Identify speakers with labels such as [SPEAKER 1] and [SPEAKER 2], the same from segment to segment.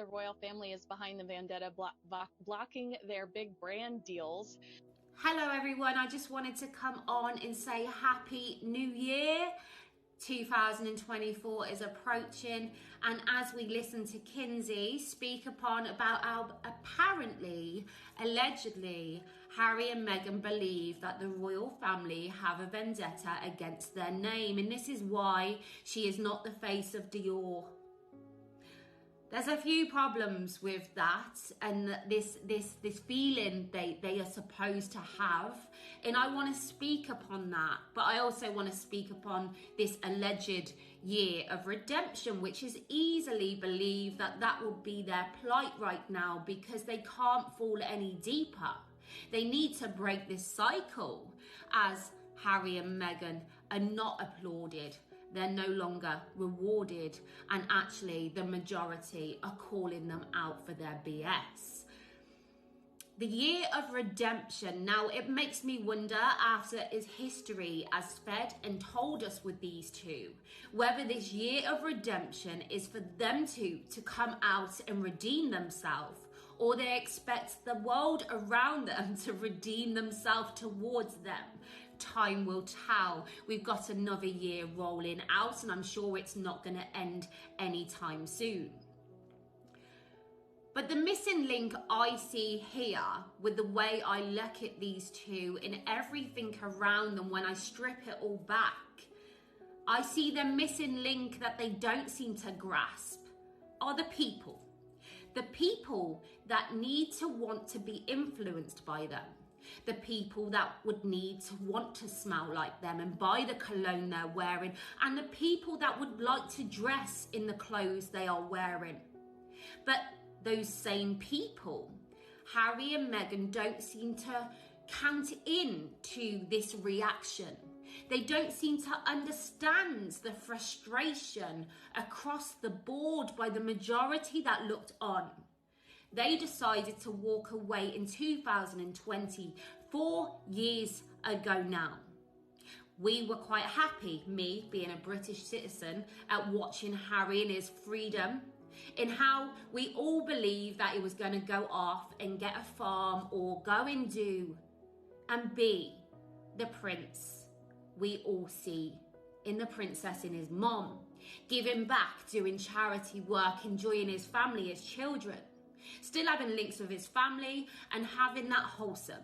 [SPEAKER 1] the royal family is behind the vendetta, blocking their big brand deals.
[SPEAKER 2] Hello everyone, I just wanted to come on and say Happy New Year. 2024 is approaching, and as we listen to Kinsey speak upon about how apparently, allegedly, Harry and Meghan believe that the royal family have a vendetta against their name, and this is why she is not the face of Dior. There's a few problems with that and this feeling they are supposed to have, and I want to speak upon that, but I also want to speak upon this alleged year of redemption, which is easily believed that would be their plight right now because they can't fall any deeper. They need to break this cycle as Harry and Meghan are not applauded. They're no longer rewarded, and actually the majority are calling them out for their BS. The year of redemption. Now it makes me wonder, after his history as fed and told us with these two, whether this year of redemption is for them to come out and redeem themselves, or they expect the world around them to redeem themselves towards them. Time will tell. We've got another year rolling out, and I'm sure it's not going to end anytime soon. But the missing link I see here, with the way I look at these two and everything around them, when I strip it all back, I see the missing link that they don't seem to grasp are the people. The people that need to want to be influenced by them. The people that would need to want to smell like them and buy the cologne they're wearing. And the people that would like to dress in the clothes they are wearing. But those same people, Harry and Meghan, don't seem to count in to this reaction. They don't seem to understand the frustration across the board by the majority that looked on. They decided to walk away in 2020, 4 years ago now. We were quite happy, me being a British citizen, at watching Harry and his freedom, in how we all believed that he was going to go off and get a farm or go and do and be the prince we all see in the princess and his mom, giving back, doing charity work, enjoying his family, his children, still having links with his family and having that wholesome.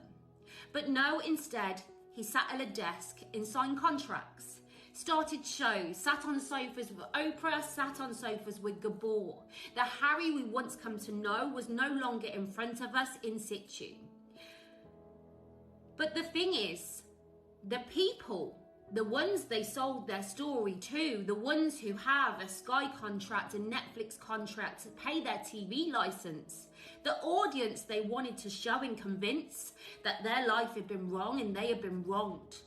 [SPEAKER 2] But no, instead, he sat at a desk and signed contracts, started shows, sat on sofas with Oprah, sat on sofas with Gabor. The Harry we once come to know was no longer in front of us in situ. But the thing is, the people, the ones they sold their story to, the ones who have a Sky contract, a Netflix contract to pay their TV license, the audience they wanted to show and convince that their life had been wrong and they had been wronged,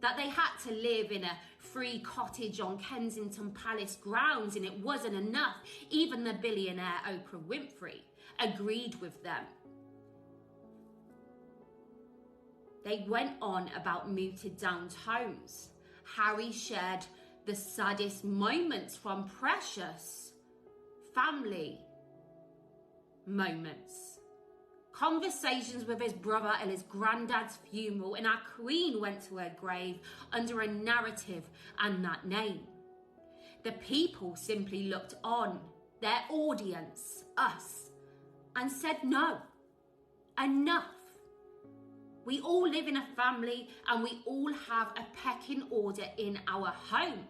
[SPEAKER 2] that they had to live in a free cottage on Kensington Palace grounds and it wasn't enough. Even the billionaire Oprah Winfrey agreed with them. They went on about muted down tones. Harry shared the saddest moments from precious family moments. Conversations with his brother at his granddad's funeral, and our queen went to her grave under a narrative and that name. The people simply looked on, their audience, us, and said no, enough. We all live in a family and we all have a pecking order in our home.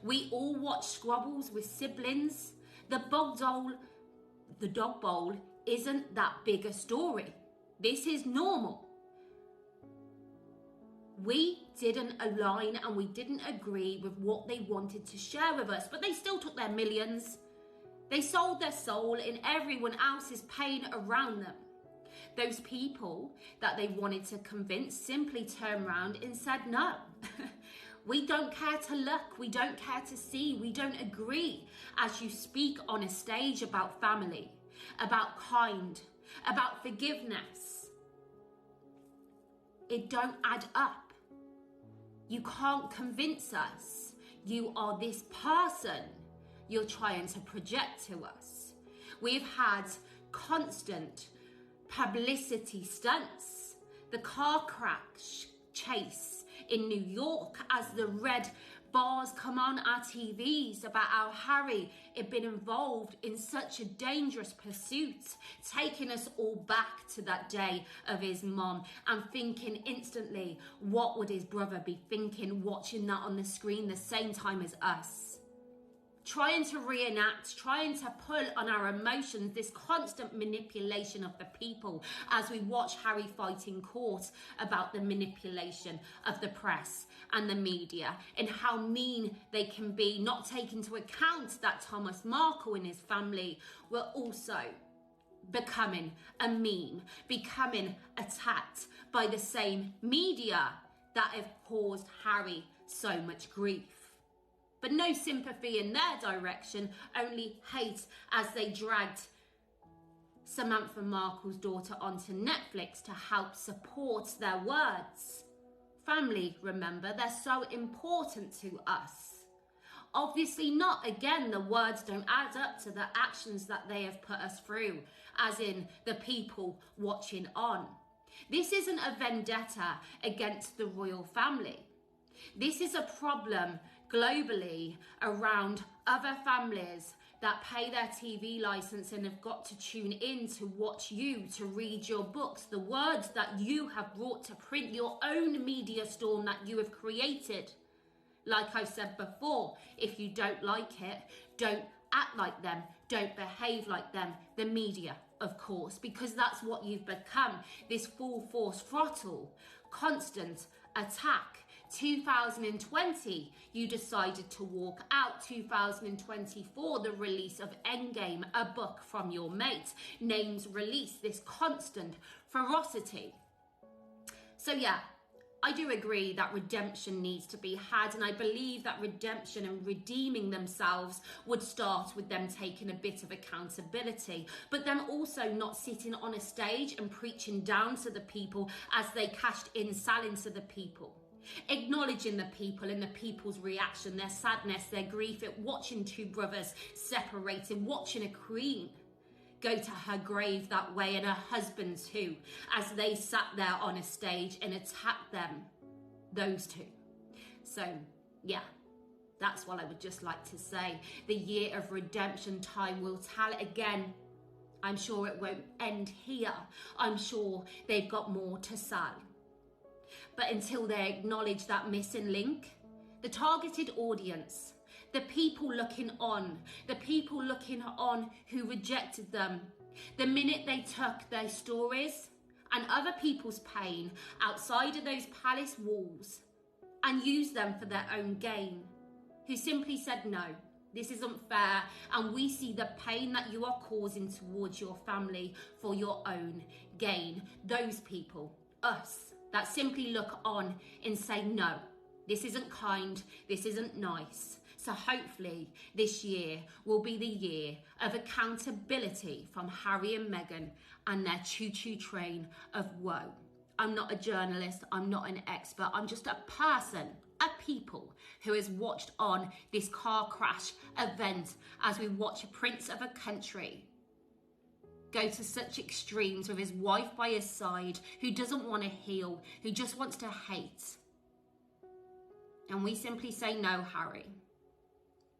[SPEAKER 2] We all watch squabbles with siblings. The dog bowl isn't that big a story. This is normal. We didn't align and we didn't agree with what they wanted to share with us, but they still took their millions. They sold their soul in everyone else's pain around them. Those people that they wanted to convince simply turned around and said no. We don't care to look, we don't care to see, we don't agree as you speak on a stage about family, about kind, about forgiveness. It don't add up. You can't convince us you are this person you're trying to project to us. We've had constant publicity stunts, the car crash chase in New York as the red bars come on our TVs about how Harry had been involved in such a dangerous pursuit, taking us all back to that day of his mom and thinking instantly, what would his brother be thinking watching that on the screen the same time as us? Trying to reenact, trying to pull on our emotions, this constant manipulation of the people as we watch Harry fight in court about the manipulation of the press and the media and how mean they can be, not taking into account that Thomas Markle and his family were also becoming a meme, becoming attacked by the same media that have caused Harry so much grief. But no sympathy in their direction, only hate as they dragged Samantha Markle's daughter onto Netflix to help support their words. Family, remember, they're so important to us. Obviously not, again, the words don't add up to the actions that they have put us through, as in the people watching on. This isn't a vendetta against the royal family. This is a problem globally around other families that pay their TV license and have got to tune in to watch you, to read your books, the words that you have brought to print, your own media storm that you have created. Like I said before, if you don't like it, don't act like them, don't behave like them, the media, of course, because that's what you've become, this full force throttle, constant attack. 2020, you decided to walk out. 2024, the release of Endgame, a book from your mate. Names release, this constant ferocity. So yeah, I do agree that redemption needs to be had, and I believe that redemption and redeeming themselves would start with them taking a bit of accountability, but them also not sitting on a stage and preaching down to the people as they cashed in, selling to the people. Acknowledging the people and the people's reaction, their sadness, their grief at watching two brothers separated, watching a queen go to her grave that way, and her husband too, as they sat there on a stage and attacked them, those two. So yeah, that's what I would just like to say. The year of redemption, time will tell. Again, I'm sure it won't end here. I'm sure they've got more to sell. But until they acknowledge that missing link, the targeted audience, the people looking on who rejected them, the minute they took their stories and other people's pain outside of those palace walls and used them for their own gain, who simply said, no, this isn't fair, and we see the pain that you are causing towards your family for your own gain. Those people, us, that simply look on and say, no, this isn't kind, this isn't nice. So hopefully this year will be the year of accountability from Harry and Meghan and their choo-choo train of woe. I'm not a journalist, I'm not an expert, I'm just a person, a people who has watched on this car crash event as we watch a prince of a country go to such extremes with his wife by his side, who doesn't want to heal, who just wants to hate. And we simply say, no, Harry.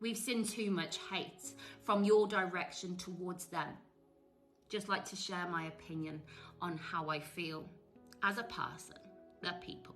[SPEAKER 2] We've seen too much hate from your direction towards them. Just like to share my opinion on how I feel as a person, the people.